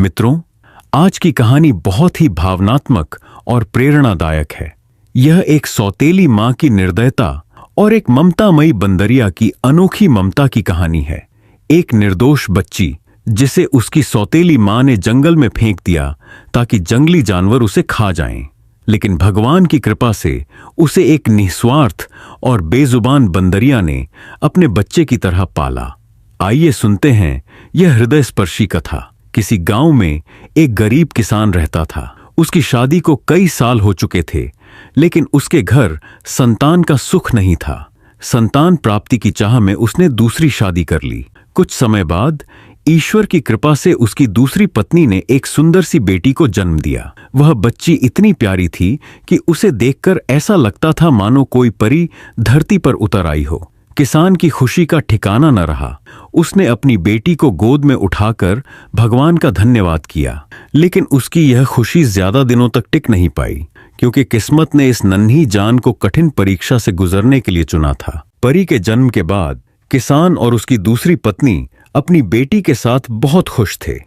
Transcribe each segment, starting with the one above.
मित्रों, आज की कहानी बहुत ही भावनात्मक और प्रेरणादायक है। यह एक सौतेली मां की निर्दयता और एक ममतामयी बंदरिया की अनोखी ममता की कहानी है। एक निर्दोष बच्ची जिसे उसकी सौतेली मां ने जंगल में फेंक दिया ताकि जंगली जानवर उसे खा जाएं, लेकिन भगवान की कृपा से उसे एक निस्वार्थ और बेजुबान बंदरिया ने अपने बच्चे की तरह पाला। आइए सुनते हैं यह हृदयस्पर्शी कथा। किसी गांव में एक गरीब किसान रहता था। उसकी शादी को कई साल हो चुके थे, लेकिन उसके घर संतान का सुख नहीं था। संतान प्राप्ति की चाह में उसने दूसरी शादी कर ली। कुछ समय बाद ईश्वर की कृपा से उसकी दूसरी पत्नी ने एक सुंदर सी बेटी को जन्म दिया। वह बच्ची इतनी प्यारी थी कि उसे देखकर ऐसा लगता था मानो कोई परी धरती पर उतर आई हो। किसान की खुशी का ठिकाना न रहा। उसने अपनी बेटी को गोद में उठाकर भगवान का धन्यवाद किया, लेकिन उसकी यह खुशी ज्यादा दिनों तक टिक नहीं पाई, क्योंकि किस्मत ने इस नन्ही जान को कठिन परीक्षा से गुजरने के लिए चुना था। परी के जन्म के बाद किसान और उसकी दूसरी पत्नी अपनी बेटी के साथ बहुत खुश थे।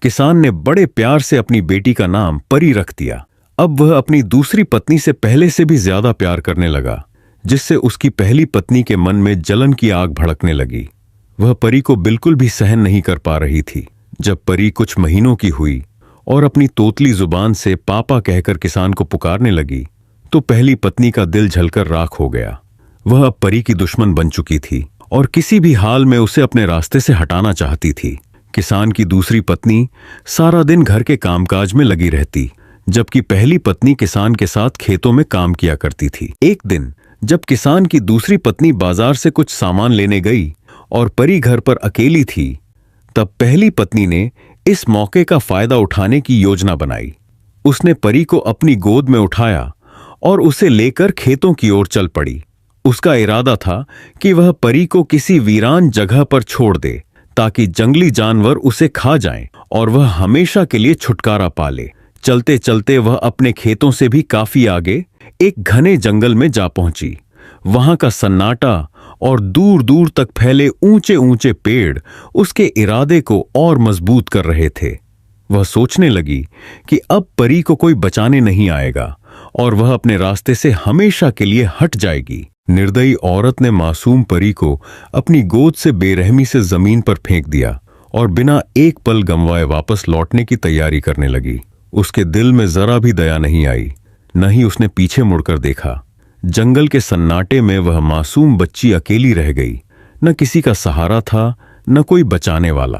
किसान ने बड़े प्यार से अपनी बेटी का नाम परी रख दिया। अब वह अपनी दूसरी पत्नी से पहले से भी ज्यादा प्यार करने लगा, जिससे उसकी पहली पत्नी के मन में जलन की आग भड़कने लगी। वह परी को बिल्कुल भी सहन नहीं कर पा रही थी। जब परी कुछ महीनों की हुई और अपनी तोतली जुबान से पापा कहकर किसान को पुकारने लगी, तो पहली पत्नी का दिल जलकर राख हो गया। वह अब परी की दुश्मन बन चुकी थी और किसी भी हाल में उसे अपने रास्ते से हटाना चाहती थी। किसान की दूसरी पत्नी सारा दिन घर के कामकाज में लगी रहती, जबकि पहली पत्नी किसान के साथ खेतों में काम किया करती थी। एक दिन जब किसान की दूसरी पत्नी बाजार से कुछ सामान लेने गई और परी घर पर अकेली थी, तब पहली पत्नी ने इस मौके का फायदा उठाने की योजना बनाई। उसने परी को अपनी गोद में उठाया और उसे लेकर खेतों की ओर चल पड़ी। उसका इरादा था कि वह परी को किसी वीरान जगह पर छोड़ दे, ताकि जंगली जानवर उसे खा जाएं और वह हमेशा के लिए छुटकारा पा ले। चलते चलते वह अपने खेतों से भी काफी आगे एक घने जंगल में जा पहुंची। वहां का सन्नाटा और दूर दूर तक फैले ऊंचे ऊंचे पेड़ उसके इरादे को और मजबूत कर रहे थे। वह सोचने लगी कि अब परी को कोई बचाने नहीं आएगा और वह अपने रास्ते से हमेशा के लिए हट जाएगी। निर्दयी औरत ने मासूम परी को अपनी गोद से बेरहमी से जमीन पर फेंक दिया और बिना एक पल गंवाए वापस लौटने की तैयारी करने लगी। उसके दिल में जरा भी दया नहीं आई, न ही उसने पीछे मुड़कर देखा। जंगल के सन्नाटे में वह मासूम बच्ची अकेली रह गई। न किसी का सहारा था, न कोई बचाने वाला।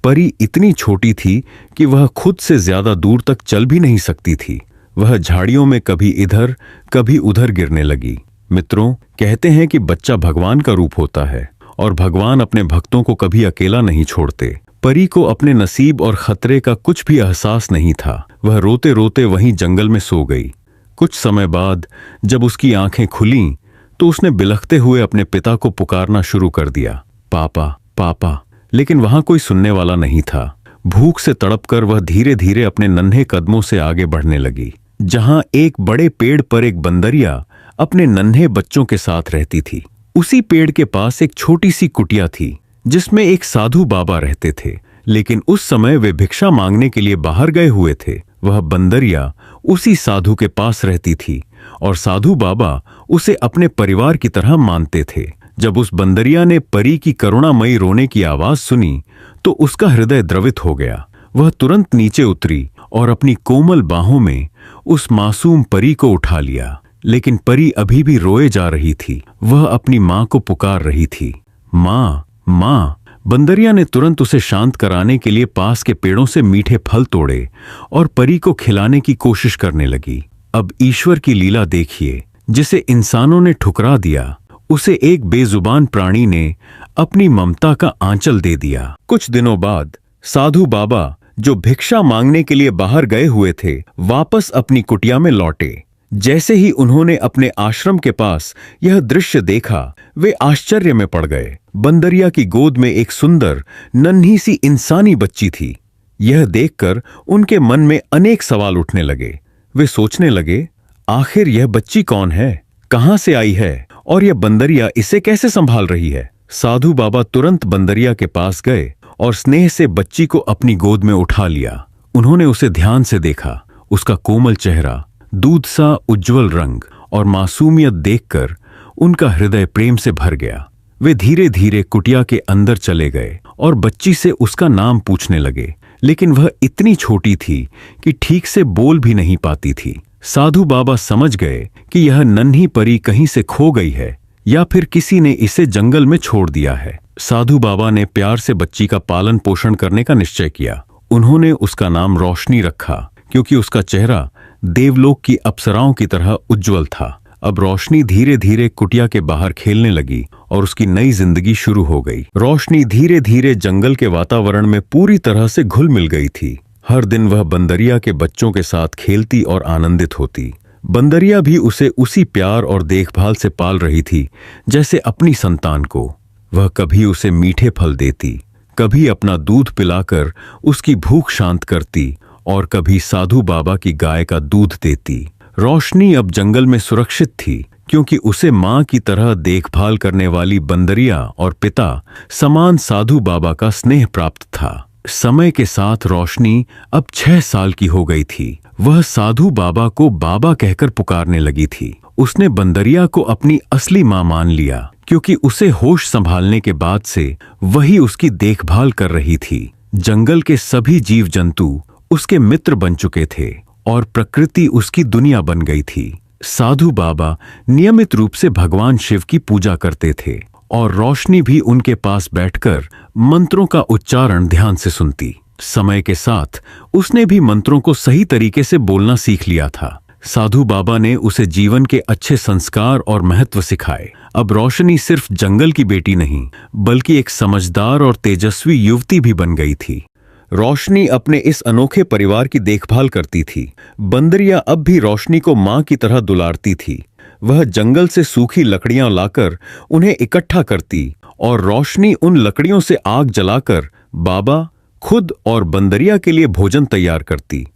परी इतनी छोटी थी कि वह खुद से ज्यादा दूर तक चल भी नहीं सकती थी। वह झाड़ियों में कभी इधर कभी उधर गिरने लगी। मित्रों, कहते हैं कि बच्चा भगवान का रूप होता है और भगवान अपने भक्तों को कभी अकेला नहीं छोड़ते। परी को अपने नसीब और खतरे का कुछ भी एहसास नहीं था। वह रोते रोते वहीं जंगल में सो गई। कुछ समय बाद जब उसकी आंखें खुलीं, तो उसने बिलखते हुए अपने पिता को पुकारना शुरू कर दिया, पापा पापा। लेकिन वहां कोई सुनने वाला नहीं था। भूख से तड़पकर वह धीरे धीरे अपने नन्हे कदमों से आगे बढ़ने लगी। जहां एक बड़े पेड़ पर एक बंदरिया अपने नन्हे बच्चों के साथ रहती थी, उसी पेड़ के पास एक छोटी सी कुटिया थी जिसमें एक साधु बाबा रहते थे। लेकिन उस समय वे भिक्षा मांगने के लिए बाहर गए हुए थे। वह बंदरिया उसी साधु के पास रहती थी और साधु बाबा उसे अपने परिवार की तरह मानते थे। जब उस बंदरिया ने परी की करुणामयी रोने की आवाज सुनी, तो उसका हृदय द्रवित हो गया। वह तुरंत नीचे उतरी और अपनी कोमल बाहों में उस मासूम परी को उठा लिया। लेकिन परी अभी भी रोए जा रही थी। वह अपनी मां को पुकार रही थी, मां मां। बंदरिया ने तुरंत उसे शांत कराने के लिए पास के पेड़ों से मीठे फल तोड़े और परी को खिलाने की कोशिश करने लगी। अब ईश्वर की लीला देखिए। जिसे इंसानों ने ठुकरा दिया, उसे एक बेजुबान प्राणी ने अपनी ममता का आंचल दे दिया। कुछ दिनों बाद साधु बाबा, जो भिक्षा मांगने के लिए बाहर गए हुए थे, वापस अपनी कुटिया में लौटे। जैसे ही उन्होंने अपने आश्रम के पास यह दृश्य देखा, वे आश्चर्य में पड़ गए। बंदरिया की गोद में एक सुंदर नन्ही सी इंसानी बच्ची थी। यह देखकर उनके मन में अनेक सवाल उठने लगे। वे सोचने लगे, आखिर यह बच्ची कौन है, कहां से आई है और यह बंदरिया इसे कैसे संभाल रही है। साधु बाबा तुरंत बंदरिया के पास गए और स्नेह से बच्ची को अपनी गोद में उठा लिया। उन्होंने उसे ध्यान से देखा। उसका कोमल चेहरा, दूध सा उज्जवल रंग और मासूमियत देखकर उनका हृदय प्रेम से भर गया। वे धीरे धीरे कुटिया के अंदर चले गए और बच्ची से उसका नाम पूछने लगे, लेकिन वह इतनी छोटी थी कि ठीक से बोल भी नहीं पाती थी। साधु बाबा समझ गए कि यह नन्ही परी कहीं से खो गई है या फिर किसी ने इसे जंगल में छोड़ दिया है। साधु बाबा ने प्यार से बच्ची का पालन पोषण करने का निश्चय किया। उन्होंने उसका नाम रोशनी रखा, क्योंकि उसका चेहरा देवलोक की अप्सराओं की तरह उज्जवल था। अब रोशनी धीरे धीरे कुटिया के बाहर खेलने लगी और उसकी नई जिंदगी शुरू हो गई। रोशनी धीरे धीरे जंगल के वातावरण में पूरी तरह से घुल मिल गई थी। हर दिन वह बंदरिया के बच्चों के साथ खेलती और आनंदित होती। बंदरिया भी उसे उसी प्यार और देखभाल से पाल रही थी जैसे अपनी संतान को। वह कभी उसे मीठे फल देती, कभी अपना दूध पिलाकर उसकी भूख शांत करती और कभी साधु बाबा की गाय का दूध देती। रोशनी अब जंगल में सुरक्षित थी, क्योंकि उसे मां की तरह देखभाल करने वाली बंदरिया और पिता समान साधु बाबा का स्नेह प्राप्त था। समय के साथ रोशनी अब 6 साल की हो गई थी। वह साधु बाबा को बाबा कहकर पुकारने लगी थी। उसने बंदरिया को अपनी असली मां मान लिया, क्योंकि उसे होश संभालने के बाद से वही उसकी देखभाल कर रही थी। जंगल के सभी जीव जंतु उसके मित्र बन चुके थे और प्रकृति उसकी दुनिया बन गई थी। साधु बाबा नियमित रूप से भगवान शिव की पूजा करते थे और रोशनी भी उनके पास बैठकर मंत्रों का उच्चारण ध्यान से सुनती। समय के साथ उसने भी मंत्रों को सही तरीके से बोलना सीख लिया था। साधु बाबा ने उसे जीवन के अच्छे संस्कार और महत्व सिखाए। अब रोशनी सिर्फ जंगल की बेटी नहीं, बल्कि एक समझदार और तेजस्वी युवती भी बन गई थी। रोशनी अपने इस अनोखे परिवार की देखभाल करती थी। बंदरिया अब भी रोशनी को मां की तरह दुलारती थी। वह जंगल से सूखी लकड़ियां लाकर उन्हें इकट्ठा करती और रोशनी उन लकड़ियों से आग जलाकर बाबा, खुद और बंदरिया के लिए भोजन तैयार करती।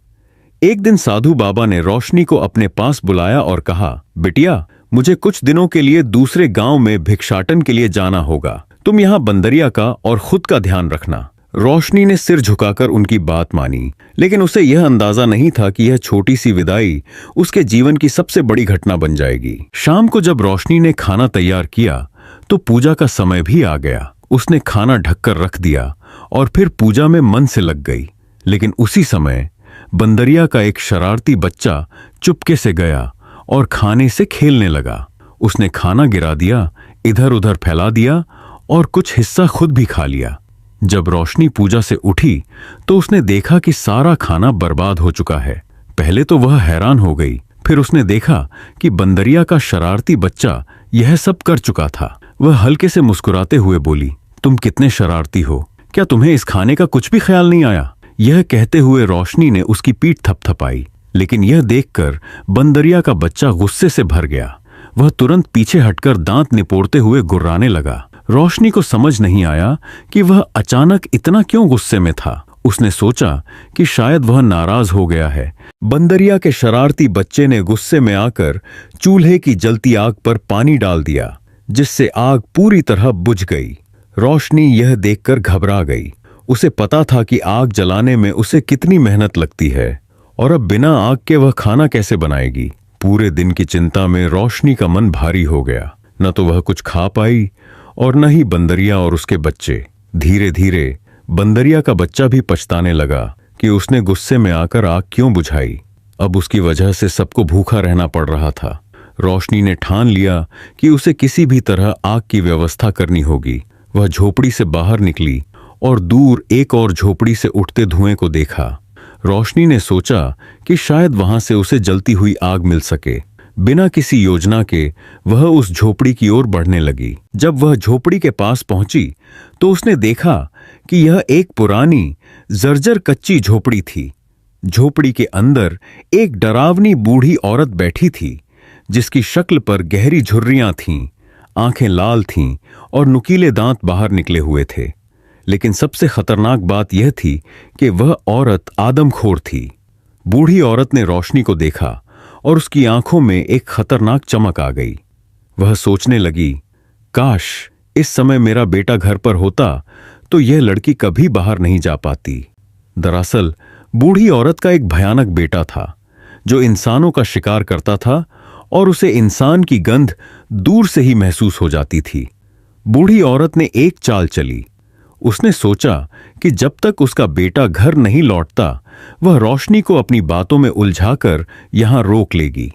एक दिन साधु बाबा ने रोशनी को अपने पास बुलाया और कहा, बिटिया, मुझे कुछ दिनों के लिए दूसरे गांव में भिक्षाटन के लिए जाना होगा। तुम यहां बंदरिया का और खुद का ध्यान रखना। रोशनी ने सिर झुकाकर उनकी बात मानी, लेकिन उसे यह अंदाजा नहीं था कि यह छोटी सी विदाई उसके जीवन की सबसे बड़ी घटना बन जाएगी। शाम को जब रोशनी ने खाना तैयार किया तो पूजा का समय भी आ गया। उसने खाना ढककर रख दिया और फिर पूजा में मन से लग गई। लेकिन उसी समय बंदरिया का एक शरारती बच्चा चुपके से गया और खाने से खेलने लगा। उसने खाना गिरा दिया, इधर उधर फैला दिया और कुछ हिस्सा खुद भी खा लिया। जब रोशनी पूजा से उठी तो उसने देखा कि सारा खाना बर्बाद हो चुका है। पहले तो वह हैरान हो गई, फिर उसने देखा कि बंदरिया का शरारती बच्चा यह सब कर चुका था। वह हल्के से मुस्कुराते हुए बोली, तुम कितने शरारती हो, क्या तुम्हें इस खाने का कुछ भी ख्याल नहीं आया? यह कहते हुए रोशनी ने उसकी पीठ थपथपाई, लेकिन यह देखकर बंदरिया का बच्चा गुस्से से भर गया। वह तुरंत पीछे हटकर दांत निपोड़ते हुए गुर्राने लगा। रोशनी को समझ नहीं आया कि वह अचानक इतना क्यों गुस्से में था। उसने सोचा कि शायद वह नाराज हो गया है। बंदरिया के शरारती बच्चे ने गुस्से में आकर चूल्हे की जलती आग पर पानी डाल दिया, जिससे आग पूरी तरह बुझ गई। रोशनी यह देखकर घबरा गई। उसे पता था कि आग जलाने में उसे कितनी मेहनत लगती है और अब बिना आग के वह खाना कैसे बनाएगी। पूरे दिन की चिंता में रोशनी का मन भारी हो गया। न तो वह कुछ खा पाई और न ही बंदरिया और उसके बच्चे। धीरे धीरे बंदरिया का बच्चा भी पछताने लगा कि उसने गुस्से में आकर आग क्यों बुझाई। अब उसकी वजह से सबको भूखा रहना पड़ रहा था। रोशनी ने ठान लिया कि उसे किसी भी तरह आग की व्यवस्था करनी होगी। वह झोपड़ी से बाहर निकली और दूर एक और झोपड़ी से उठते धुएं को देखा। रोशनी ने सोचा कि शायद वहां से उसे जलती हुई आग मिल सके। बिना किसी योजना के वह उस झोपड़ी की ओर बढ़ने लगी। जब वह झोपड़ी के पास पहुंची तो उसने देखा कि यह एक पुरानी जर्जर कच्ची झोपड़ी थी। झोपड़ी के अंदर एक डरावनी बूढ़ी औरत बैठी थी, जिसकी शक्ल पर गहरी झुर्रियां थीं, आंखें लाल थीं और नुकीले दांत बाहर निकले हुए थे। लेकिन सबसे खतरनाक बात यह थी कि वह औरत आदमखोर थी। बूढ़ी औरत ने रोशनी को देखा और उसकी आंखों में एक खतरनाक चमक आ गई। वह सोचने लगी, काश इस समय मेरा बेटा घर पर होता तो यह लड़की कभी बाहर नहीं जा पाती। दरअसल बूढ़ी औरत का एक भयानक बेटा था जो इंसानों का शिकार करता था और उसे इंसान की गंध दूर से ही महसूस हो जाती थी। बूढ़ी औरत ने एक चाल चली। उसने सोचा कि जब तक उसका बेटा घर नहीं लौटता वह रोशनी को अपनी बातों में उलझाकर यहां रोक लेगी।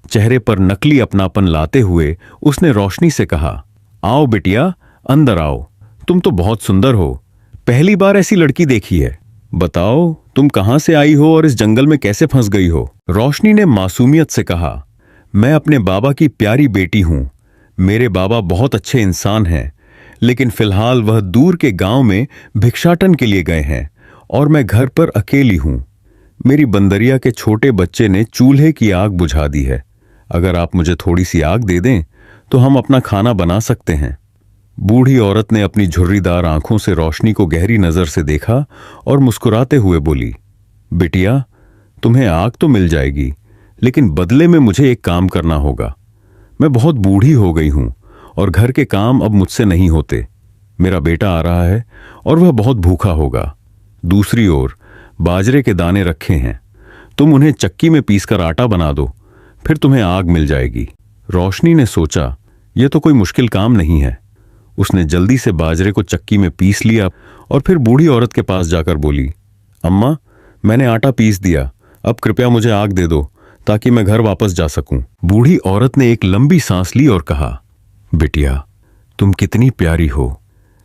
चेहरे पर नकली अपनापन लाते हुए उसने रोशनी से कहा, आओ बिटिया, अंदर आओ। तुम तो बहुत सुंदर हो, पहली बार ऐसी लड़की देखी है। बताओ तुम कहां से आई हो और इस जंगल में कैसे फंस गई हो? रोशनी ने मासूमियत से कहा, मैं अपने बाबा की प्यारी बेटी हूं। मेरे बाबा बहुत अच्छे इंसान हैं, लेकिन फिलहाल वह दूर के गांव में भिक्षाटन के लिए गए हैं और मैं घर पर अकेली हूं। मेरी बंदरिया के छोटे बच्चे ने चूल्हे की आग बुझा दी है। अगर आप मुझे थोड़ी सी आग दे दें तो हम अपना खाना बना सकते हैं। बूढ़ी औरत ने अपनी झुर्रीदार आंखों से रोशनी को गहरी नजर से देखा और मुस्कुराते हुए बोली, बिटिया, तुम्हें आग तो मिल जाएगी, लेकिन बदले में मुझे एक काम करना होगा। मैं बहुत बूढ़ी हो गई हूं और घर के काम अब मुझसे नहीं होते। मेरा बेटा आ रहा है और वह बहुत भूखा होगा। दूसरी ओर बाजरे के दाने रखे हैं, तुम उन्हें चक्की में पीसकर आटा बना दो, फिर तुम्हें आग मिल जाएगी। रोशनी ने सोचा, यह तो कोई मुश्किल काम नहीं है। उसने जल्दी से बाजरे को चक्की में पीस लिया और फिर बूढ़ी औरत के पास जाकर बोली, अम्मा, मैंने आटा पीस दिया, अब कृपया मुझे आग दे दो ताकि मैं घर वापस जा सकूं। बूढ़ी औरत ने एक लंबी सांस ली और कहा, बिटिया, तुम कितनी प्यारी हो,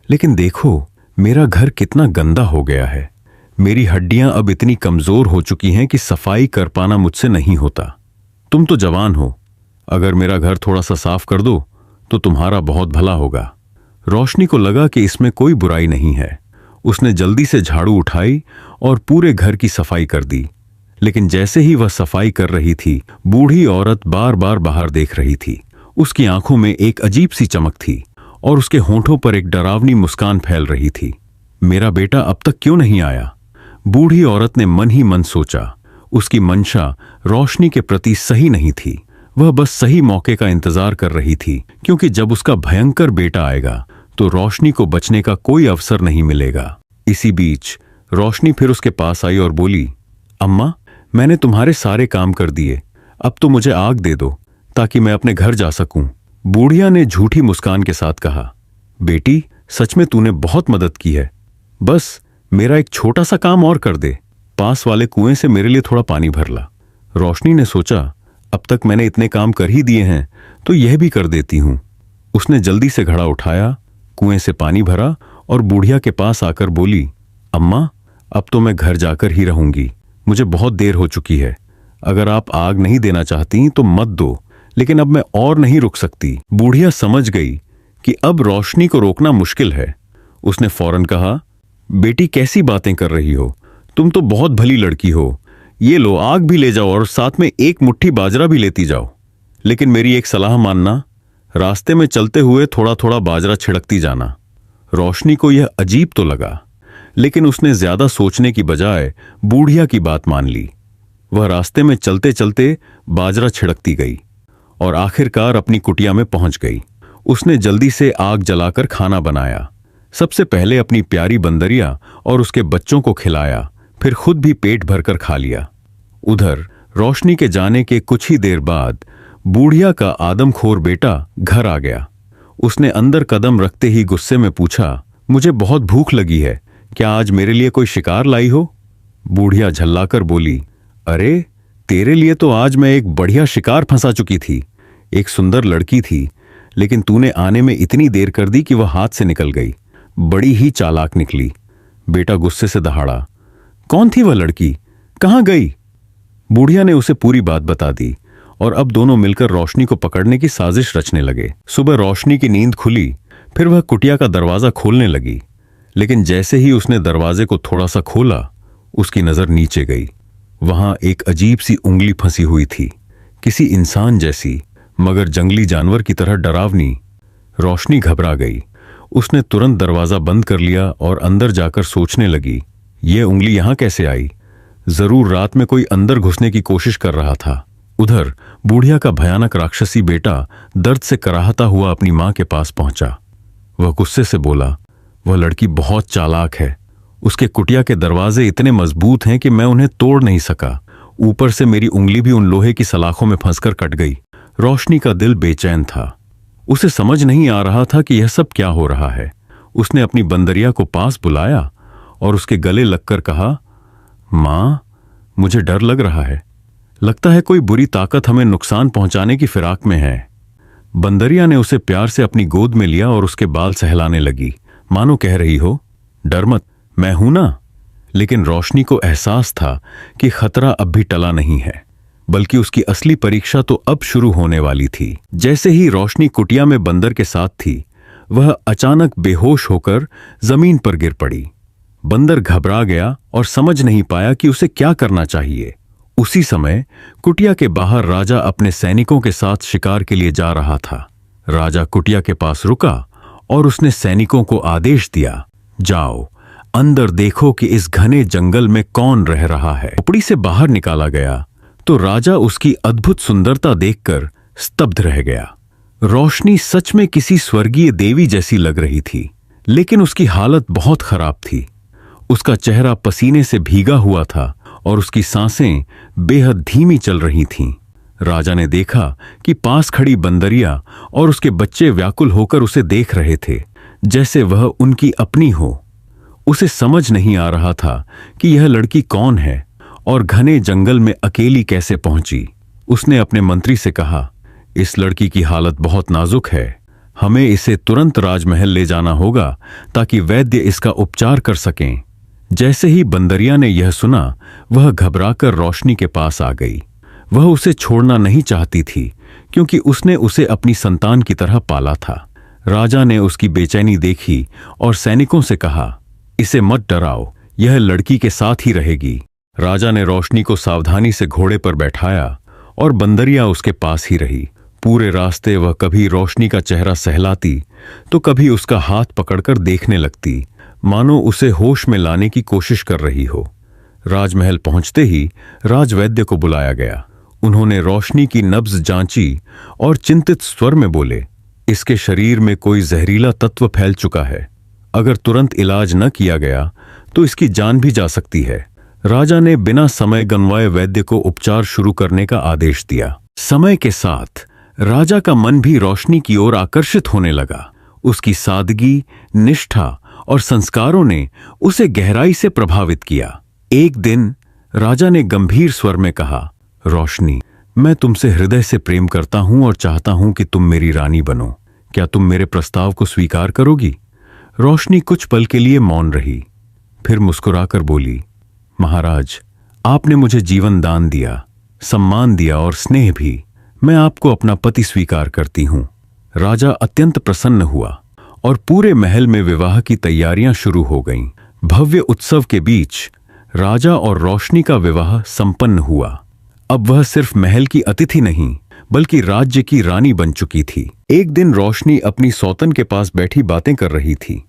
लेकिन देखो मेरा घर कितना गंदा हो गया है। मेरी हड्डियां अब इतनी कमजोर हो चुकी हैं कि सफाई कर पाना मुझसे नहीं होता। तुम तो जवान हो, अगर मेरा घर थोड़ा सा साफ कर दो तो तुम्हारा बहुत भला होगा। रोशनी को लगा कि इसमें कोई बुराई नहीं है। उसने जल्दी से झाड़ू उठाई और पूरे घर की सफाई कर दी। लेकिन जैसे ही वह सफाई कर रही थी, बूढ़ी औरत बार बार बाहर देख रही थी। उसकी आंखों में एक अजीब सी चमक थी और उसके होंठों पर एक डरावनी मुस्कान फैल रही थी। मेरा बेटा अब तक क्यों नहीं आया? बूढ़ी औरत ने मन ही मन सोचा। उसकी मंशा रोशनी के प्रति सही नहीं थी। वह बस सही मौके का इंतजार कर रही थी, क्योंकि जब उसका भयंकर बेटा आएगा तो रोशनी को बचने का कोई अवसर नहीं मिलेगा। इसी बीच रोशनी फिर उसके पास आई और बोली, अम्मा, मैंने तुम्हारे सारे काम कर दिए, अब तो मुझे आग दे दो ताकि मैं अपने घर जा सकूं। बूढ़िया ने झूठी मुस्कान के साथ कहा, बेटी, सच में तूने बहुत मदद की है। बस मेरा एक छोटा सा काम और कर दे, पास वाले कुएं से मेरे लिए थोड़ा पानी भर ला। रोशनी ने सोचा, अब तक मैंने इतने काम कर ही दिए हैं तो यह भी कर देती हूं। उसने जल्दी से घड़ा उठाया, कुएं से पानी भरा और बूढ़िया के पास आकर बोली, अम्मा, अब तो मैं घर जाकर ही रहूंगी, मुझे बहुत देर हो चुकी है। अगर आप आग नहीं देना चाहती तो मत दो, लेकिन अब मैं और नहीं रुक सकती। बूढ़िया समझ गई कि अब रोशनी को रोकना मुश्किल है। उसने फौरन कहा, बेटी, कैसी बातें कर रही हो? तुम तो बहुत भली लड़की हो। ये लो, आग भी ले जाओ और साथ में एक मुट्ठी बाजरा भी लेती जाओ। लेकिन मेरी एक सलाह मानना, रास्ते में चलते हुए थोड़ा थोड़ा बाजरा छिड़कती जाना। रोशनी को यह अजीब तो लगा, लेकिन उसने ज्यादा सोचने की बजाय बूढ़िया की बात मान ली। वह रास्ते में चलते चलते बाजरा छिड़कती गई और आखिरकार अपनी कुटिया में पहुंच गई। उसने जल्दी से आग जलाकर खाना बनाया। सबसे पहले अपनी प्यारी बंदरिया और उसके बच्चों को खिलाया, फिर खुद भी पेट भरकर खा लिया। उधर रोशनी के जाने के कुछ ही देर बाद बूढ़िया का आदमखोर बेटा घर आ गया। उसने अंदर कदम रखते ही गुस्से में पूछा, मुझे बहुत भूख लगी है, क्या आज मेरे लिए कोई शिकार लाई हो? बूढ़िया झल्लाकर बोली, अरे, तेरे लिए तो आज मैं एक बढ़िया शिकार फंसा चुकी थी। एक सुंदर लड़की थी, लेकिन तूने आने में इतनी देर कर दी कि वह हाथ से निकल गई। बड़ी ही चालाक निकली। बेटा गुस्से से दहाड़ा, कौन थी वह लड़की, कहां गई? बूढ़िया ने उसे पूरी बात बता दी और अब दोनों मिलकर रोशनी को पकड़ने की साजिश रचने लगे। सुबह रोशनी की नींद खुली, फिर वह कुटिया का दरवाजा खोलने लगी, लेकिन जैसे ही उसने दरवाजे को थोड़ा सा खोला, उसकी नजर नीचे गई। वहां एक अजीब सी उंगली फंसी हुई थी, किसी इंसान जैसी मगर जंगली जानवर की तरह डरावनी। रोशनी घबरा गई। उसने तुरंत दरवाजा बंद कर लिया और अंदर जाकर सोचने लगी, यह उंगली यहां कैसे आई? जरूर रात में कोई अंदर घुसने की कोशिश कर रहा था। उधर बूढ़िया का भयानक राक्षसी बेटा दर्द से कराहता हुआ अपनी मां के पास पहुंचा। वह गुस्से से बोला, वह लड़की बहुत चालाक है, उसके कुटिया के दरवाजे इतने मजबूत हैं कि मैं उन्हें तोड़ नहीं सका। ऊपर से मेरी उंगली भी उन लोहे की सलाखों में फंसकर कट गई। रोशनी का दिल बेचैन था। उसे समझ नहीं आ रहा था कि यह सब क्या हो रहा है। उसने अपनी बंदरिया को पास बुलाया और उसके गले लगकर कहा, मां, मुझे डर लग रहा है। लगता है कोई बुरी ताकत हमें नुकसान पहुंचाने की फिराक में है। बंदरिया ने उसे प्यार से अपनी गोद में लिया और उसके बाल सहलाने लगी, मानो कह रही हो, डर मत, मैं हूं ना। लेकिन रोशनी को एहसास था कि खतरा अब भी टला नहीं है, बल्कि उसकी असली परीक्षा तो अब शुरू होने वाली थी। जैसे ही रोशनी कुटिया में बंदर के साथ थी, वह अचानक बेहोश होकर जमीन पर गिर पड़ी। बंदर घबरा गया और समझ नहीं पाया कि उसे क्या करना चाहिए। उसी समय कुटिया के बाहर राजा अपने सैनिकों के साथ शिकार के लिए जा रहा था। राजा कुटिया के पास रुका और उसने सैनिकों को आदेश दिया, जाओ अंदर देखो कि इस घने जंगल में कौन रह रहा है। झोपड़ी से बाहर निकाला गया तो राजा उसकी अद्भुत सुंदरता देखकर स्तब्ध रह गया। रोशनी सच में किसी स्वर्गीय देवी जैसी लग रही थी, लेकिन उसकी हालत बहुत खराब थी। उसका चेहरा पसीने से भीगा हुआ था और उसकी सांसें बेहद धीमी चल रही थीं। राजा ने देखा कि पास खड़ी बंदरिया और उसके बच्चे व्याकुल होकर उसे देख रहे थे, जैसे वह उनकी अपनी हो। उसे समझ नहीं आ रहा था कि यह लड़की कौन है और घने जंगल में अकेली कैसे पहुंची। उसने अपने मंत्री से कहा, इस लड़की की हालत बहुत नाजुक है, हमें इसे तुरंत राजमहल ले जाना होगा ताकि वैद्य इसका उपचार कर सकें। जैसे ही बंदरिया ने यह सुना, वह घबराकर रोशनी के पास आ गई। वह उसे छोड़ना नहीं चाहती थी, क्योंकि उसने उसे अपनी संतान की तरह पाला था। राजा ने उसकी बेचैनी देखी और सैनिकों से कहा, इसे मत डराओ, यह लड़की के साथ ही रहेगी। राजा ने रोशनी को सावधानी से घोड़े पर बैठाया और बंदरिया उसके पास ही रही। पूरे रास्ते वह कभी रोशनी का चेहरा सहलाती तो कभी उसका हाथ पकड़कर देखने लगती, मानो उसे होश में लाने की कोशिश कर रही हो। राजमहल पहुंचते ही राजवैद्य को बुलाया गया। उन्होंने रोशनी की नब्ज जांची और चिंतित स्वर में बोले, इसके शरीर में कोई जहरीला तत्व फैल चुका है। अगर तुरंत इलाज न किया गया तो इसकी जान भी जा सकती है। राजा ने बिना समय गंवाए वैद्य को उपचार शुरू करने का आदेश दिया। समय के साथ राजा का मन भी रोशनी की ओर आकर्षित होने लगा। उसकी सादगी, निष्ठा और संस्कारों ने उसे गहराई से प्रभावित किया। एक दिन राजा ने गंभीर स्वर में कहा, रोशनी, मैं तुमसे हृदय से प्रेम करता हूं और चाहता हूं कि तुम मेरी रानी बनो। क्या तुम मेरे प्रस्ताव को स्वीकार करोगी? रोशनी कुछ पल के लिए मौन रही, फिर मुस्कुराकर बोली, महाराज, आपने मुझे जीवन दान दिया, सम्मान दिया और स्नेह भी। मैं आपको अपना पति स्वीकार करती हूं। राजा अत्यंत प्रसन्न हुआ और पूरे महल में विवाह की तैयारियां शुरू हो गईं। भव्य उत्सव के बीच राजा और रोशनी का विवाह संपन्न हुआ। अब वह सिर्फ महल की अतिथि नहीं, बल्कि राज्य की रानी बन चुकी थी। एक दिन रोशनी अपनी सौतन के पास बैठी बातें कर रही थी।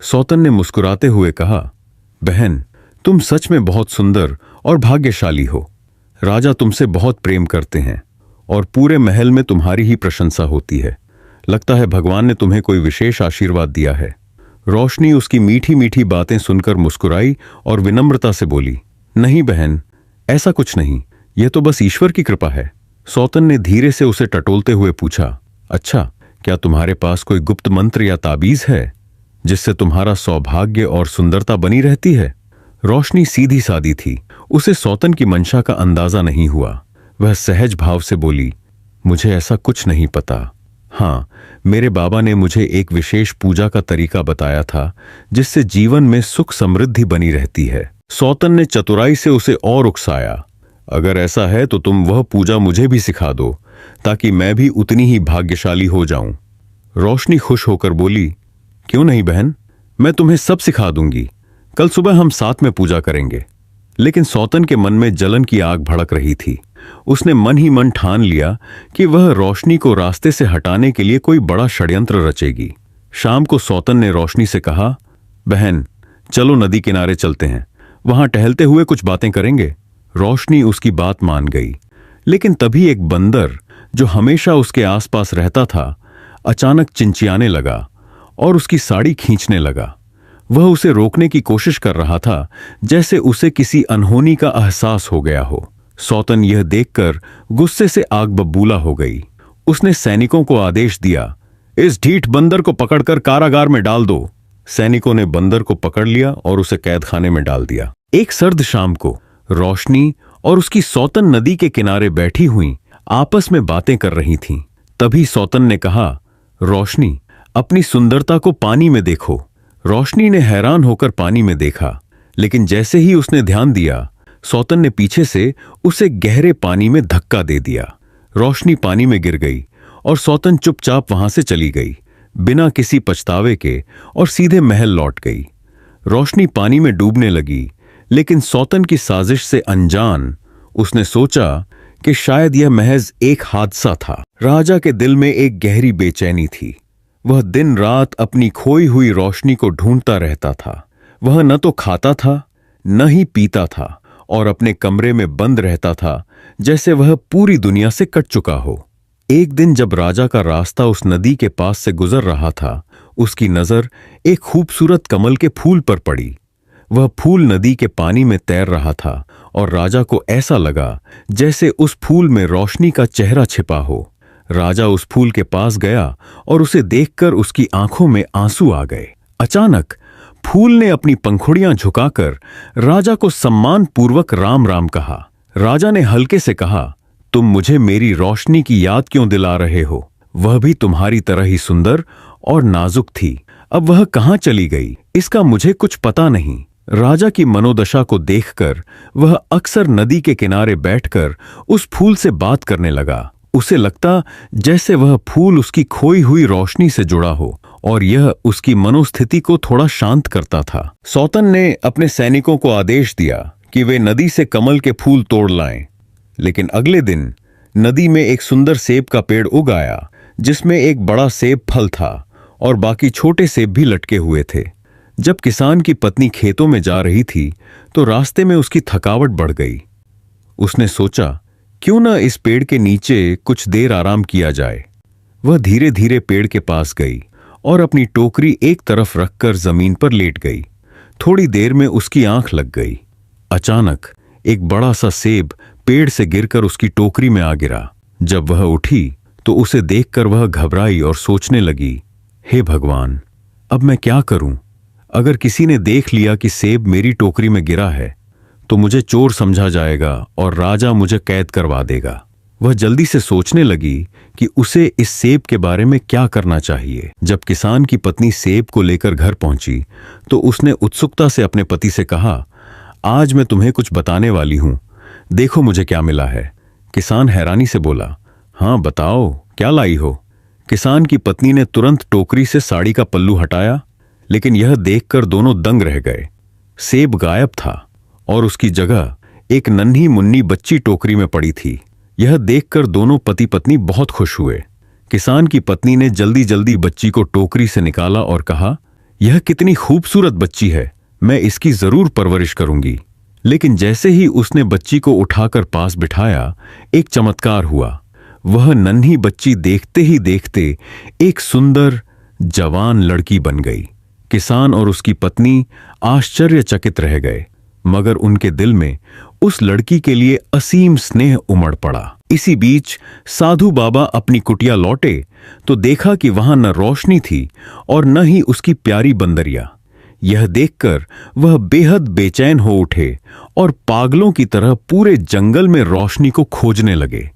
सौतन ने मुस्कुराते हुए कहा, बहन, तुम सच में बहुत सुंदर और भाग्यशाली हो। राजा तुमसे बहुत प्रेम करते हैं और पूरे महल में तुम्हारी ही प्रशंसा होती है। लगता है भगवान ने तुम्हें कोई विशेष आशीर्वाद दिया है। रोशनी उसकी मीठी मीठी बातें सुनकर मुस्कुराई और विनम्रता से बोली, नहीं बहन, ऐसा कुछ नहीं, यह तो बस ईश्वर की कृपा है। सौतन ने धीरे से उसे टटोलते हुए पूछा, अच्छा, क्या तुम्हारे पास कोई गुप्त मंत्र या ताबीज है जिससे तुम्हारा सौभाग्य और सुंदरता बनी रहती है? रोशनी सीधी सादी थी, उसे सौतन की मंशा का अंदाजा नहीं हुआ। वह सहज भाव से बोली, मुझे ऐसा कुछ नहीं पता। हाँ, मेरे बाबा ने मुझे एक विशेष पूजा का तरीका बताया था जिससे जीवन में सुख समृद्धि बनी रहती है। सौतन ने चतुराई से उसे और उकसाया, अगर ऐसा है तो तुम वह पूजा मुझे भी सिखा दो ताकि मैं भी उतनी ही भाग्यशाली हो जाऊं। रोशनी खुश होकर बोली, क्यों नहीं बहन, मैं तुम्हें सब सिखा दूंगी। कल सुबह हम साथ में पूजा करेंगे। लेकिन सौतन के मन में जलन की आग भड़क रही थी। उसने मन ही मन ठान लिया कि वह रोशनी को रास्ते से हटाने के लिए कोई बड़ा षड्यंत्र रचेगी। शाम को सौतन ने रोशनी से कहा, बहन, चलो नदी किनारे चलते हैं, वहां टहलते हुए कुछ बातें करेंगे। रोशनी उसकी बात मान गई, लेकिन तभी एक बंदर जो हमेशा उसके आसपास रहता था, अचानक चिंचियाने लगा और उसकी साड़ी खींचने लगा। वह उसे रोकने की कोशिश कर रहा था, जैसे उसे किसी अनहोनी का एहसास हो गया हो। सौतन यह देखकर गुस्से से आग बबूला हो गई। उसने सैनिकों को आदेश दिया, इस ढीठ बंदर को पकड़कर कारागार में डाल दो। सैनिकों ने बंदर को पकड़ लिया और उसे कैदखाने में डाल दिया। एक सर्द शाम को रोशनी और उसकी सौतन नदी के किनारे बैठी हुई आपस में बातें कर रही थीं। तभी सौतन ने कहा, रोशनी, अपनी सुंदरता को पानी में देखो। रोशनी ने हैरान होकर पानी में देखा, लेकिन जैसे ही उसने ध्यान दिया, सौतन ने पीछे से उसे गहरे पानी में धक्का दे दिया। रोशनी पानी में गिर गई और सौतन चुपचाप वहां से चली गई, बिना किसी पछतावे के, और सीधे महल लौट गई। रोशनी पानी में डूबने लगी, लेकिन सौतन की साजिश से अनजान उसने सोचा कि शायद यह महज एक हादसा था। राजा के दिल में एक गहरी बेचैनी थी। वह दिन रात अपनी खोई हुई रोशनी को ढूंढता रहता था। वह न तो खाता था, न ही पीता था, और अपने कमरे में बंद रहता था, जैसे वह पूरी दुनिया से कट चुका हो। एक दिन जब राजा का रास्ता उस नदी के पास से गुजर रहा था, उसकी नजर एक खूबसूरत कमल के फूल पर पड़ी। वह फूल नदी के पानी में तैर रहा था और राजा को ऐसा लगा जैसे उस फूल में रोशनी का चेहरा छिपा हो। राजा उस फूल के पास गया और उसे देखकर उसकी आंखों में आंसू आ गए। अचानक फूल ने अपनी पंखुड़ियां झुकाकर राजा को सम्मानपूर्वक राम राम कहा। राजा ने हल्के से कहा, तुम मुझे मेरी रोशनी की याद क्यों दिला रहे हो? वह भी तुम्हारी तरह ही सुंदर और नाजुक थी। अब वह कहाँ चली गई, इसका मुझे कुछ पता नहीं। राजा की मनोदशा को देखकर वह अक्सर नदी के किनारे बैठकर उस फूल से बात करने लगा। उसे लगता जैसे वह फूल उसकी खोई हुई रोशनी से जुड़ा हो और यह उसकी मनोस्थिति को थोड़ा शांत करता था। सौतन ने अपने सैनिकों को आदेश दिया कि वे नदी से कमल के फूल तोड़ लाएं। लेकिन अगले दिन नदी में एक सुंदर सेब का पेड़ उग आया, जिसमें एक बड़ा सेब फल था और बाकी छोटे सेब भी लटके हुए थे। जब किसान की पत्नी खेतों में जा रही थी तो रास्ते में उसकी थकावट बढ़ गई। उसने सोचा, क्यों न इस पेड़ के नीचे कुछ देर आराम किया जाए। वह धीरे धीरे पेड़ के पास गई और अपनी टोकरी एक तरफ रखकर जमीन पर लेट गई। थोड़ी देर में उसकी आंख लग गई। अचानक एक बड़ा सा सेब पेड़ से गिरकर उसकी टोकरी में आ गिरा। जब वह उठी तो उसे देखकर वह घबराई और सोचने लगी, हे भगवान, अब मैं क्या करूं? अगर किसी ने देख लिया कि सेब मेरी टोकरी में गिरा है तो मुझे चोर समझा जाएगा और राजा मुझे कैद करवा देगा। वह जल्दी से सोचने लगी कि उसे इस सेब के बारे में क्या करना चाहिए। जब किसान की पत्नी सेब को लेकर घर पहुंची तो उसने उत्सुकता से अपने पति से कहा, आज मैं तुम्हें कुछ बताने वाली हूं, देखो मुझे क्या मिला है। किसान हैरानी से बोला, हाँ बताओ, क्या लाई हो? किसान की पत्नी ने तुरंत टोकरी से साड़ी का पल्लू हटाया, लेकिन यह देखकर दोनों दंग रह गए। सेब गायब था और उसकी जगह एक नन्ही मुन्नी बच्ची टोकरी में पड़ी थी। यह देखकर दोनों पति पत्नी बहुत खुश हुए। किसान की पत्नी ने जल्दी जल्दी बच्ची को टोकरी से निकाला और कहा, यह कितनी खूबसूरत बच्ची है, मैं इसकी जरूर परवरिश करूंगी। लेकिन जैसे ही उसने बच्ची को उठाकर पास बिठाया, एक चमत्कार हुआ। वह नन्ही बच्ची देखते ही देखते एक सुंदर जवान लड़की बन गई। किसान और उसकी पत्नी आश्चर्यचकित रह गए, मगर उनके दिल में उस लड़की के लिए असीम स्नेह उमड़ पड़ा। इसी बीच साधु बाबा अपनी कुटिया लौटे तो देखा कि वहां न रोशनी थी और न ही उसकी प्यारी बंदरिया। यह देखकर वह बेहद बेचैन हो उठे और पागलों की तरह पूरे जंगल में रोशनी को खोजने लगे।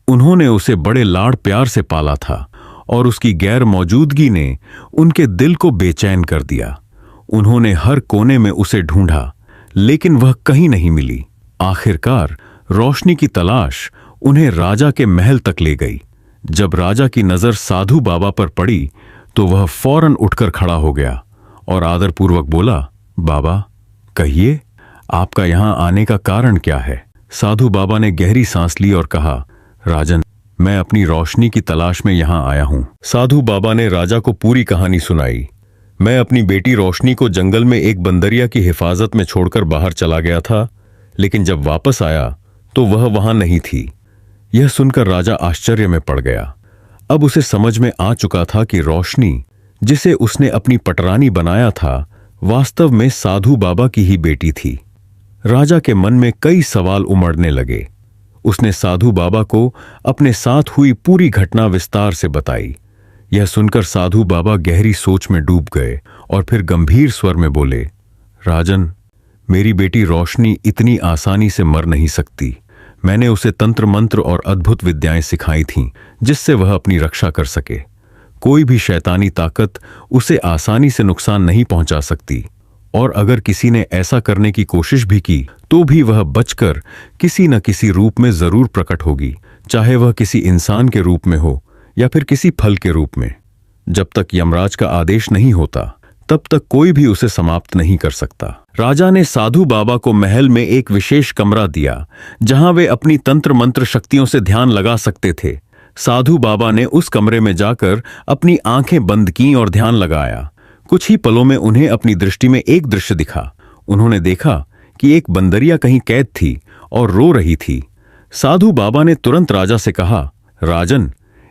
उन्होंने उसे बड़े लाड़ प्यार से पाला था और उसकी गैर मौजूदगी ने उनके दिल को बेचैन कर दिया। उन्होंने हर कोने में उसे ढूंढा, लेकिन वह कहीं नहीं मिली। आखिरकार रोशनी की तलाश उन्हें राजा के महल तक ले गई। जब राजा की नजर साधु बाबा पर पड़ी तो वह फौरन उठकर खड़ा हो गया और आदरपूर्वक बोला, बाबा कहिए, आपका यहां आने का कारण क्या है? साधु बाबा ने गहरी सांस ली और कहा, राजन, मैं अपनी रोशनी की तलाश में यहां आया हूं। साधु बाबा ने राजा को पूरी कहानी सुनाई। मैं अपनी बेटी रोशनी को जंगल में एक बंदरिया की हिफाजत में छोड़कर बाहर चला गया था, लेकिन जब वापस आया तो वह वहां नहीं थी। यह सुनकर राजा आश्चर्य में पड़ गया। अब उसे समझ में आ चुका था कि रोशनी, जिसे उसने अपनी पटरानी बनाया था, वास्तव में साधु बाबा की ही बेटी थी। राजा के मन में कई सवाल उमड़ने लगे। उसने साधु बाबा को अपने साथ हुई पूरी घटना विस्तार से बताई। यह सुनकर साधु बाबा गहरी सोच में डूब गए और फिर गंभीर स्वर में बोले, राजन, मेरी बेटी रोशनी इतनी आसानी से मर नहीं सकती। मैंने उसे तंत्र मंत्र और अद्भुत विद्याएं सिखाई थीं जिससे वह अपनी रक्षा कर सके। कोई भी शैतानी ताकत उसे आसानी से नुकसान नहीं पहुंचा सकती, और अगर किसी ने ऐसा करने की कोशिश भी की तो भी वह बचकर किसी न किसी रूप में जरूर प्रकट होगी, चाहे वह किसी इंसान के रूप में हो या फिर किसी फल के रूप में। जब तक यमराज का आदेश नहीं होता तब तक कोई भी उसे समाप्त नहीं कर सकता। राजा ने साधु बाबा को महल में एक विशेष कमरा दिया जहां वे अपनी तंत्र मंत्र शक्तियों से ध्यान लगा सकते थे। साधु बाबा ने उस कमरे में जाकर अपनी आंखें बंद कीं और ध्यान लगाया। कुछ ही पलों में उन्हें अपनी दृष्टि में एक दृश्य दिखा। उन्होंने देखा कि एक बंदरिया कहीं कैद थी और रो रही थी। साधु बाबा ने तुरंत राजा से कहा, राजन,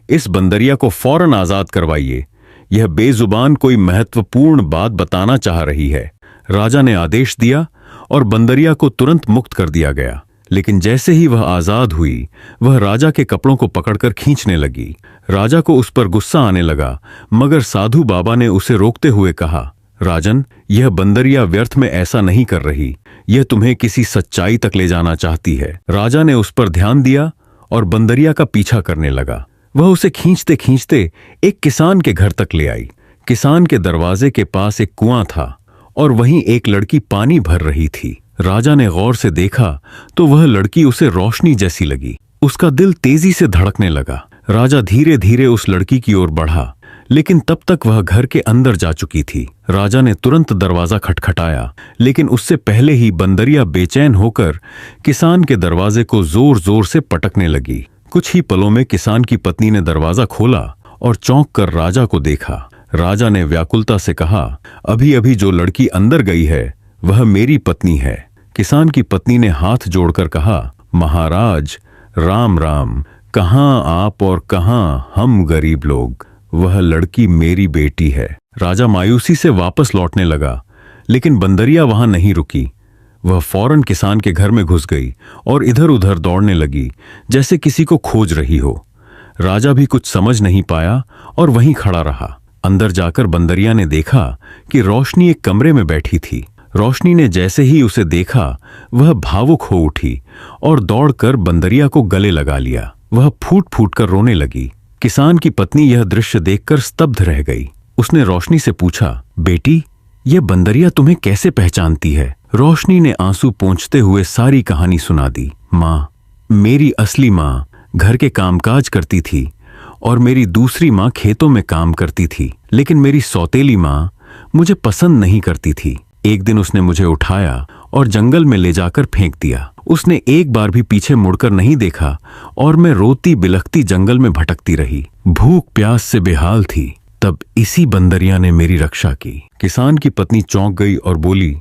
इस बंदरिया को फौरन आजाद करवाइए। यह बेजुबान कोई महत्वपूर्ण बात बताना चाह रही है। राजा ने आदेश दिया और बंदरिया को तुरंत मुक्त कर दिया गया। लेकिन जैसे ही वह आजाद हुई, वह राजा के कपड़ों को पकड़कर खींचने लगी। राजा को उस पर गुस्सा आने लगा, मगर साधु बाबा ने उसे रोकते हुए कहा, राजन, यह बंदरिया व्यर्थ में ऐसा नहीं कर रही। यह तुम्हें किसी सच्चाई तक ले जाना चाहती है। राजा ने उस पर ध्यान दिया और बंदरिया का पीछा करने लगा। वह उसे खींचते खींचते एक किसान के घर तक ले आई। किसान के दरवाजे के पास एक कुआं था और वहीं एक लड़की पानी भर रही थी। राजा ने गौर से देखा तो वह लड़की उसे रोशनी जैसी लगी। उसका दिल तेजी से धड़कने लगा। राजा धीरे धीरे उस लड़की की ओर बढ़ा, लेकिन तब तक वह घर के अंदर जा चुकी थी। राजा ने तुरंत दरवाजा खटखटाया, लेकिन उससे पहले ही बंदरिया बेचैन होकर किसान के दरवाजे को जोर जोर से पटकने लगी। कुछ ही पलों में किसान की पत्नी ने दरवाजा खोला और चौंक कर राजा को देखा। राजा ने व्याकुलता से कहा, अभी अभी जो लड़की अंदर गई है वह मेरी पत्नी है। किसान की पत्नी ने हाथ जोड़कर कहा, महाराज, राम राम। कहाँ आप और कहाँ हम गरीब लोग। वह लड़की मेरी बेटी है। राजा मायूसी से वापस लौटने लगा, लेकिन बंदरिया वहां नहीं रुकी। वह फौरन किसान के घर में घुस गई और इधर उधर दौड़ने लगी जैसे किसी को खोज रही हो। राजा भी कुछ समझ नहीं पाया और वहीं खड़ा रहा। अंदर जाकर बंदरिया ने देखा कि रोशनी एक कमरे में बैठी थी। रोशनी ने जैसे ही उसे देखा वह भावुक हो उठी और दौड़कर बंदरिया को गले लगा लिया। वह फूट फूट कर रोने लगी। किसान की पत्नी यह दृश्य देखकर स्तब्ध रह गई। उसने रोशनी से पूछा, बेटी, यह बंदरिया तुम्हें कैसे पहचानती है? रोशनी ने आंसू पोंछते हुए सारी कहानी सुना दी। माँ, मेरी असली माँ घर के कामकाज करती थी और मेरी दूसरी माँ खेतों में काम करती थी, लेकिन मेरी सौतेली माँ मुझे पसंद नहीं करती थी। एक दिन उसने मुझे उठाया और जंगल में ले जाकर फेंक दिया। उसने एक बार भी पीछे मुड़कर नहीं देखा और मैं रोती बिलखती जंगल में भटकती रही। भूख प्यास से बेहाल थी। तब इसी बंदरिया ने मेरी रक्षा की। किसान की पत्नी चौंक गई और बोली,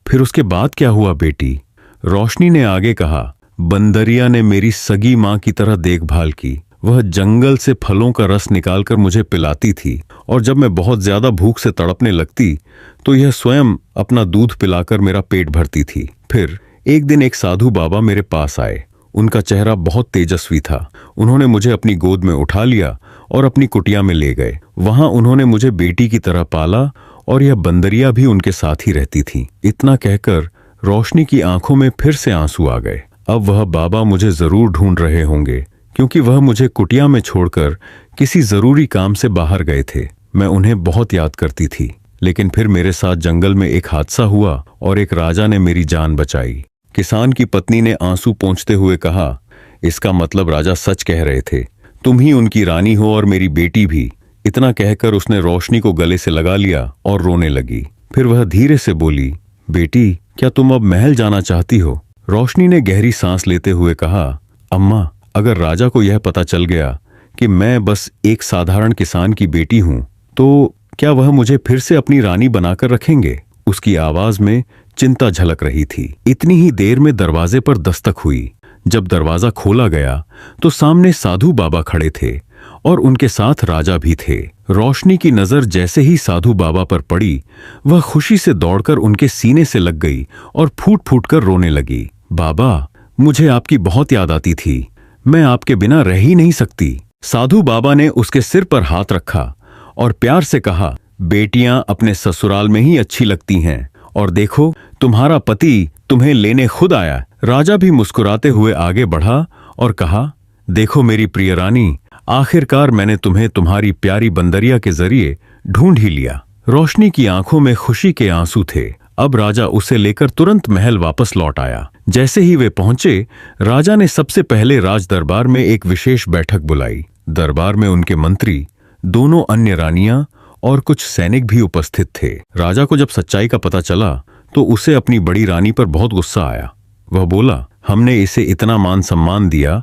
फिर उसके बाद क्या हुआ बेटी? रोशनी ने आगे कहा, बंदरिया ने मेरी सगी माँ की तरह देखभाल की। वह जंगल से फलों का रस निकालकर मुझे पिलाती थी और जब मैं बहुत ज्यादा भूख से तड़पने लगती तो यह स्वयं अपना दूध पिलाकर मेरा पेट भरती थी। फिर एक दिन एक साधु बाबा मेरे पास आए। उनका चेहरा बहुत तेजस्वी था। उन्होंने मुझे अपनी गोद में उठा लिया और अपनी कुटिया में ले गए। वहां उन्होंने मुझे बेटी की तरह पाला और यह बंदरिया भी उनके साथ ही रहती थी। इतना कहकर रोशनी की आंखों में फिर से आंसू आ गए। अब वह बाबा मुझे जरूर ढूंढ रहे होंगे, क्योंकि वह मुझे कुटिया में छोड़कर किसी जरूरी काम से बाहर गए थे। मैं उन्हें बहुत याद करती थी, लेकिन फिर मेरे साथ जंगल में एक हादसा हुआ और एक राजा ने मेरी जान बचाई। किसान की पत्नी ने आंसू पोंछते हुए कहा, इसका मतलब राजा सच कह रहे थे। तुम ही उनकी रानी हो और मेरी बेटी भी। इतना कहकर उसने रोशनी को गले से लगा लिया और रोने लगी। फिर वह धीरे से बोली, बेटी, क्या तुम अब महल जाना चाहती हो? रोशनी ने गहरी सांस लेते हुए कहा, अम्मा, अगर राजा को यह पता चल गया कि मैं बस एक साधारण किसान की बेटी हूं, तो क्या वह मुझे फिर से अपनी रानी बनाकर रखेंगे? उसकी आवाज में चिंता झलक रही थी। इतनी ही देर में दरवाजे पर दस्तक हुई। जब दरवाजा खोला गया तो सामने साधु बाबा खड़े थे और उनके साथ राजा भी थे। रोशनी की नजर जैसे ही साधु बाबा पर पड़ी, वह खुशी से दौड़कर उनके सीने से लग गई और फूट फूट कर रोने लगी। बाबा, मुझे आपकी बहुत याद आती थी, मैं आपके बिना रह ही नहीं सकती। साधु बाबा ने उसके सिर पर हाथ रखा और प्यार से कहा, बेटियां अपने ससुराल में ही अच्छी लगती हैं, और देखो तुम्हारा पति तुम्हें लेने खुद आया। राजा भी मुस्कुराते हुए आगे बढ़ा और कहा, देखो मेरी प्रिय रानी, आखिरकार मैंने तुम्हें तुम्हारी प्यारी बंदरिया के जरिए ढूंढ ही लिया। रोशनी की आंखों में खुशी के आंसू थे। अब राजा उसे लेकर तुरंत महल वापस लौट आया। जैसे ही वे पहुंचे, राजा ने सबसे पहले राज दरबार में एक विशेष बैठक बुलाई। दरबार में उनके मंत्री, दोनों अन्य रानियां और कुछ सैनिक भी उपस्थित थे। राजा को जब सच्चाई का पता चला तो उसे अपनी बड़ी रानी पर बहुत गुस्सा आया। वह बोला, हमने इसे इतना मान सम्मान दिया,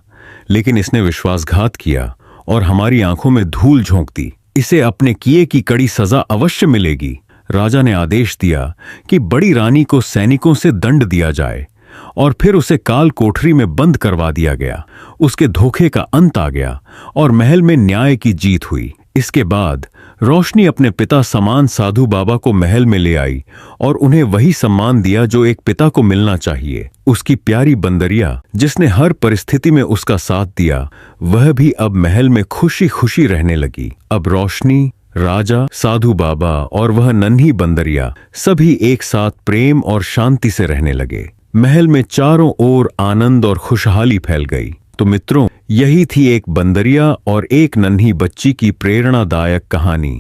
लेकिन इसने विश्वासघात किया और हमारी आंखों में धूल झोंक दी। इसे अपने किए की कड़ी सजा अवश्य मिलेगी। राजा ने आदेश दिया कि बड़ी रानी को सैनिकों से दंड दिया जाए और फिर उसे काल कोठरी में बंद करवा दिया गया। उसके धोखे का अंत आ गया और महल में न्याय की जीत हुई। इसके बाद रोशनी अपने पिता समान साधु बाबा को महल में ले आई और उन्हें वही सम्मान दिया जो एक पिता को मिलना चाहिए। उसकी प्यारी बंदरिया, जिसने हर परिस्थिति में उसका साथ दिया, वह भी अब महल में खुशी खुशी रहने लगी। अब रोशनी, राजा, साधु बाबा और वह नन्ही बंदरिया सभी एक साथ प्रेम और शांति से रहने लगे। महल में चारों ओर आनंद और खुशहाली फैल गई। तो मित्रों, यही थी एक बंदरिया और एक नन्ही बच्ची की प्रेरणादायक कहानी।